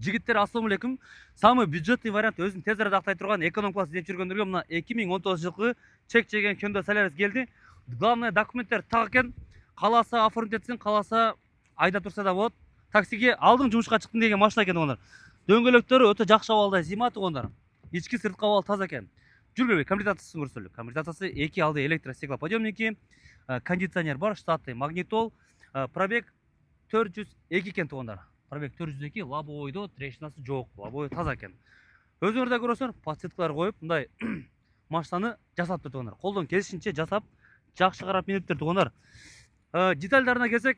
Жигиттер, ассалому алейкум. Самый бюджетный вариант өзүн тез арада актай турган эконом класс издеп жүргөндөргө мына 2019 жылкы чек чеген Hyundai Solaris келди. Главное документтер так экен. Кааласа оформить этсин, кааласа айдап турса да болот. Таксиге алдым, жумушка чыктым деген машина экен тугандар. Дөңгөлөктөрү өтө жакшы абалда, зима тугандар. Ички сырткы абалы таза экен. Жүргүлө комплектациясын көрсөтөлү. Комплектациясы 2 алды электростеклоподъемники, кондиционер бар, штатный магнитол, пробег 402 экен тугандар. Пробег 402, лобовойдо трещинасы жок, лобовой таза экен. Өзүңөр да көрөсүңөр, подсветкалар коюп, мындай машинаны жасаптыр тугандар. Колдон келишинче жасап, жакшы карап миниптир тугандар. Детальдарына келсек,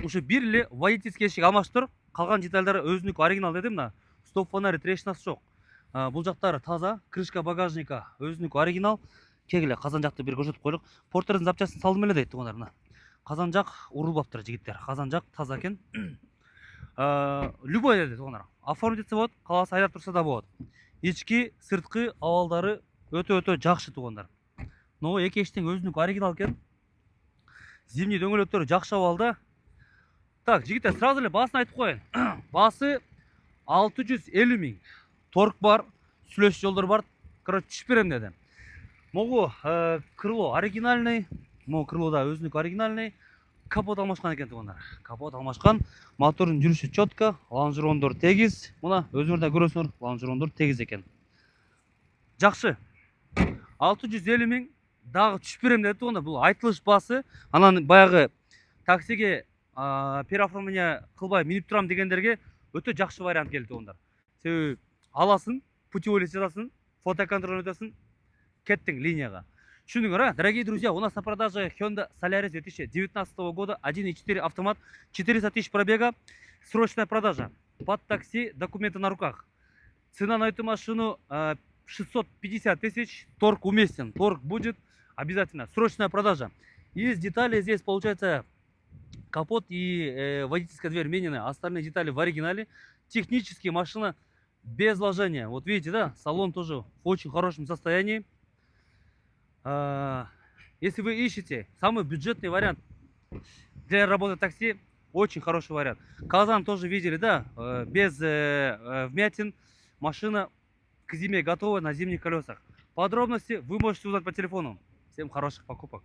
ушу бир эле водительский эшик алмаштыр. Калган детальдары өзүнүкү оригинал дедим да. Стоп фонари трещинасы жок. Бул жактары таза, крышка багажника өзүнүкү оригинал. Кегиле казан жакты бир көрсөтүп коелук. Портердин запчастын салдым эле дейт тугандар мына. Казан жак урулбаптыр жигиттер. Казан жак таза экен. Любой деди тугандар. Оформить этсе болот, кааласа айдап турса да болот. Ички сырткы абалдары өтө жакшы тугандар. Но эки эшиктин өзүнүкү оригинал экен. Зимний дөңгөлөктөрү жакшы абалда. Так, жигиттер, сразу эле баасын айтып коеюн. Баасы 650 миң. Торг бар, сүлөш жолдор бар. Короче, түшүп берем деди. Могу крыло оригинальный, могу крылода өзүнүкү оригинальный. Капот алмашкан экен тугандар. Капот алмашкан. Мотордун жүрүшү четко, лонжерондор тегиз. Мына өзүңөр да көрөсүңөр, лонжерондор тегиз экен. Жакшы. 650 миң дагы түшүп берем деди тугандар. Бул айтылыш баасы. Анан баягы таксиге переоформление кылбай минип турам дегендерге өтө жакшы вариант келди тугандар. Себеби аласың, путевой жасасын, фотоконтроль өтөсүң, кеттиң линияга. Түшүндүңөр, дорогие друзья, у нас на продаже Hyundai Solaris 2019 года 1.4 автомат, 400 тысяч пробега, срочная продажа. Под такси, документы на руках. Цена на эту машину 650 тысяч, торг уместен, торг будет обязательно, срочная продажа. Из деталей здесь получается капот и водительская дверь менены, остальные детали в оригинале. Технически машина без вложения. Вот видите, да, салон тоже в очень хорошем состоянии. Если вы ищете самый бюджетный вариант для работы такси, очень хороший вариант. Казан тоже видели, да, без вмятин. Машина к зиме готова на зимних колесах. Подробности вы можете узнать по телефону. Всем хороших покупок.